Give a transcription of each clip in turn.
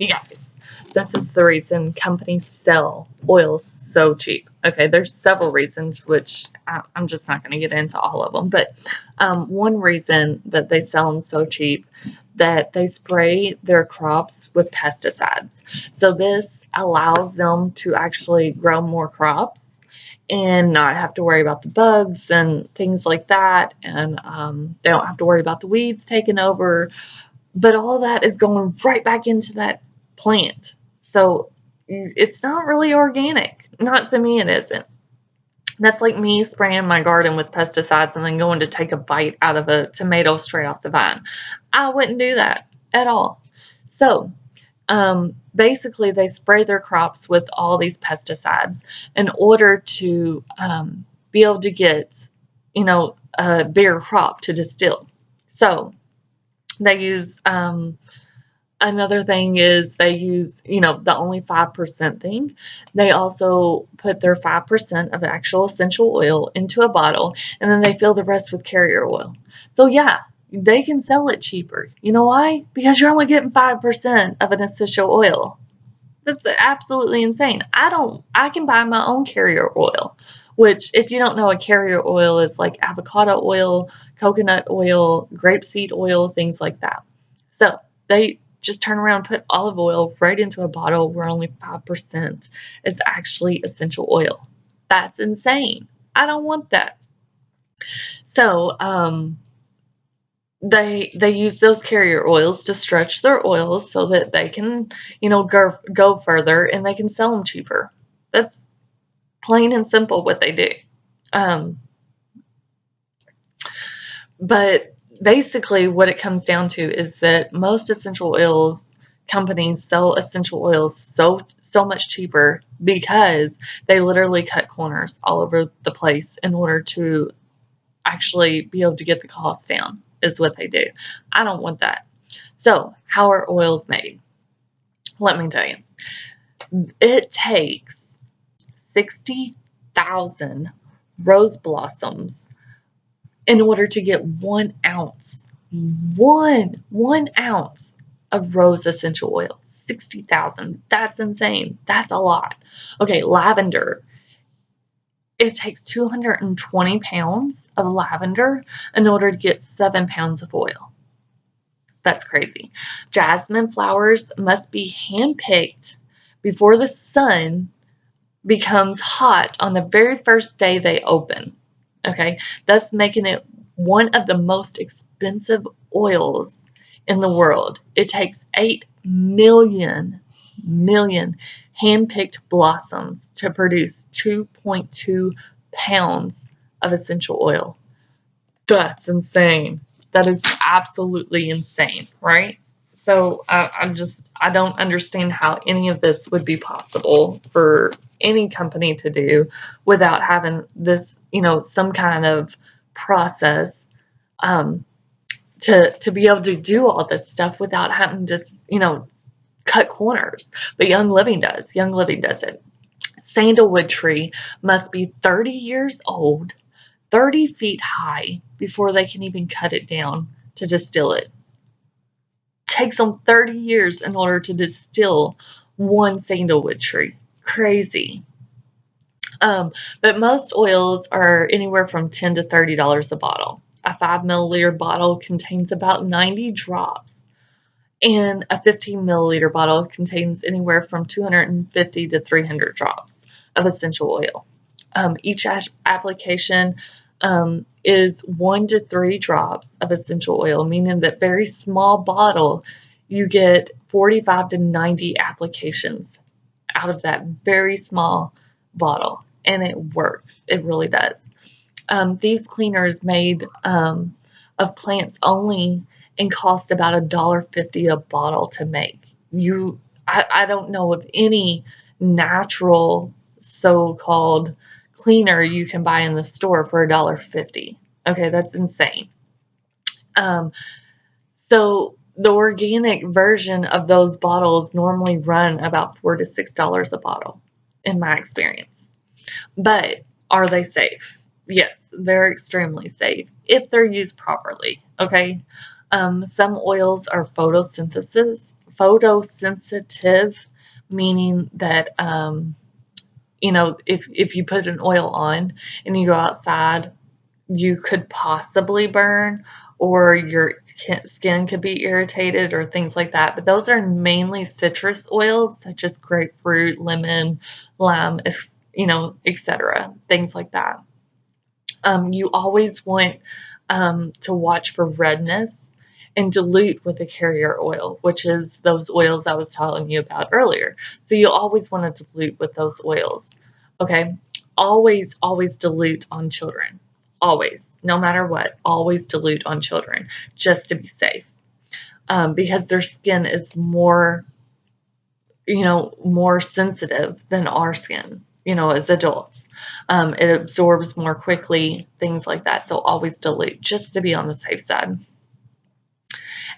Yes, this is the reason companies sell oil so cheap. Okay, there's several reasons, which I'm just not going to get into all of them. But one reason that they sell them so cheap, that they spray their crops with pesticides. So this allows them to actually grow more crops and not have to worry about the bugs and things like that. And they don't have to worry about the weeds taking over. But all that is going right back into that plant. So it's not really organic. Not to me, it isn't. That's like me spraying my garden with pesticides and then going to take a bite out of a tomato straight off the vine. I wouldn't do that at all. So basically, they spray their crops with all these pesticides in order to be able to get, a bigger crop to distill. So they use another thing is they use, the only 5% thing. They also put their 5% of actual essential oil into a bottle, and then they fill the rest with carrier oil. So yeah, they can sell it cheaper. You know why? Because you're only getting 5% of an essential oil. That's absolutely insane. I can buy my own carrier oil, which if you don't know, a carrier oil is like avocado oil, coconut oil, grapeseed oil, things like that. So they just turn around and put olive oil right into a bottle where only 5% is actually essential oil. That's insane. I don't want that. So they use those carrier oils to stretch their oils so that they can, go further and they can sell them cheaper. That's plain and simple what they do. But basically what it comes down to is that most essential oils companies sell essential oils so much cheaper because they literally cut corners all over the place in order to actually be able to get the cost down, is what they do. I don't want that. So how are oils made? Let me tell you. It takes 60,000 rose blossoms in order to get 1 ounce, one ounce of rose essential oil. 60,000. That's insane. That's a lot. Okay, lavender. It takes 220 pounds of lavender in order to get 7 pounds of oil. That's crazy. Jasmine flowers must be handpicked before the sun becomes hot on the very first day they open. Okay, thus making it one of the most expensive oils in the world. It takes 8 million hand-picked blossoms to produce 2.2 pounds of essential oil. That's insane. That is absolutely insane, right? So I don't understand how any of this would be possible for any company to do without having this, some kind of process to be able to do all this stuff without having to, cut corners. But Young Living does. Young Living does it. Sandalwood tree must be 30 years old, 30 feet high before they can even cut it down to distill it. Takes them 30 years in order to distill one sandalwood tree. Crazy. But most oils are anywhere from $10 to $30 a bottle. A 5 milliliter bottle contains about 90 drops, and a 15 milliliter bottle contains anywhere from 250 to 300 drops of essential oil. Each application is 1 to 3 drops of essential oil, meaning that very small bottle, you get 45 to 90 applications out of that very small bottle, and it works. It really does. These cleaners made of plants only and cost about $1.50 a bottle to make. I don't know of any natural so-called cleaner you can buy in the store for $1.50. Okay, that's insane. So the organic version of those bottles normally run about $4 to $6 a bottle, in my experience. But are they safe? Yes, they're extremely safe if they're used properly. Okay, some oils are photosynthesized photosensitive, meaning that you know, if you put an oil on and you go outside, you could possibly burn, or your skin could be irritated or things like that. But those are mainly citrus oils such as grapefruit, lemon, lime, you know, etc. Things like that. You always want to watch for redness and dilute with a carrier oil, which is those oils I was telling you about earlier. So you always want to dilute with those oils. Okay, always, always dilute on children. Always, no matter what, always dilute on children just to be safe, because their skin is more, you know, more sensitive than our skin, you know, as adults. It absorbs more quickly, things like that. So always dilute just to be on the safe side.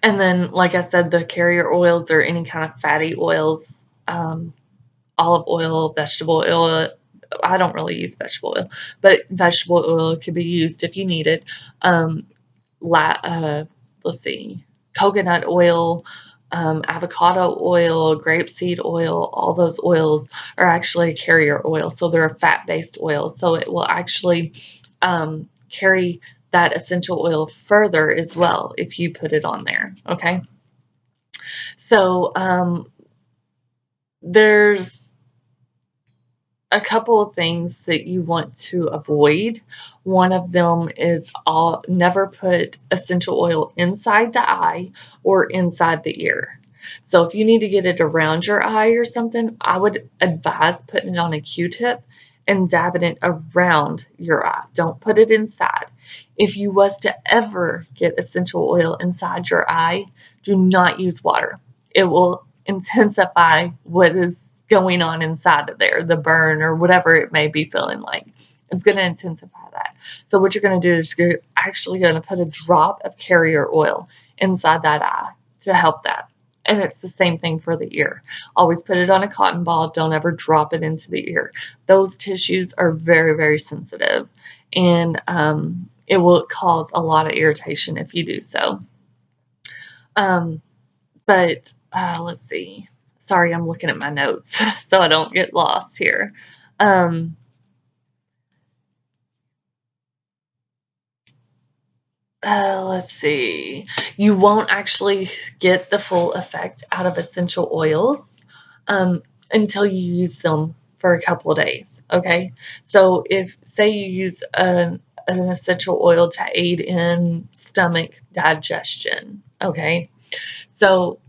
And then, like I said, the carrier oils or any kind of fatty oils, olive oil, vegetable oil. I don't really use vegetable oil, but vegetable oil could be used if you need it. Let's see, coconut oil, avocado oil, grapeseed oil, all those oils are actually carrier oil. So they're a fat-based oil. So it will actually carry that essential oil further as well if you put it on there, okay? So there's a couple of things that you want to avoid. One of them is never put essential oil inside the eye or inside the ear. So if you need to get it around your eye or something, I would advise putting it on a Q-tip and dabbing it around your eye. Don't put it inside. If you was to ever get essential oil inside your eye, do not use water. It will intensify what is going on inside of there, the burn or whatever it may be feeling like. It's going to intensify that. So what you're going to do is you're actually going to put a drop of carrier oil inside that eye to help that. And it's the same thing for the ear. Always put it on a cotton ball. Don't ever drop it into the ear. Those tissues are very, very sensitive, and it will cause a lot of irritation if you do so. But let's see. Sorry, I'm looking at my notes so I don't get lost here. Let's see. You won't actually get the full effect out of essential oils until you use them for a couple of days, okay? So if, say you use an essential oil to aid in stomach digestion, okay? So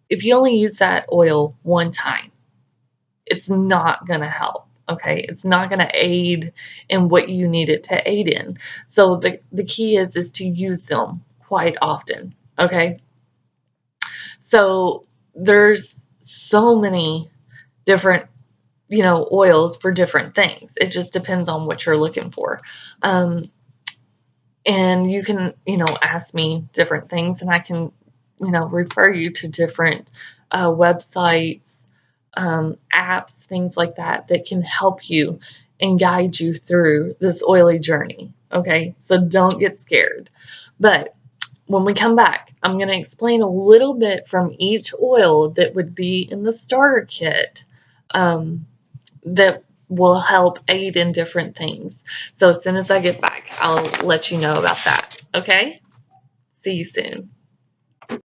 if you only use that oil one time, it's not going to help. Okay, it's not going to aid in what you need it to aid in. So the key is to use them quite often. Okay, so there's so many different, you know, oils for different things. It just depends on what you're looking for. And you can, you know, ask me different things, and I can, you know, refer you to different websites, apps, things like that that can help you and guide you through this oily journey. Okay, so don't get scared. But when we come back, I'm going to explain a little bit from each oil that would be in the starter kit that will help aid in different things. So as soon as I get back, I'll let you know about that. Okay? See you soon.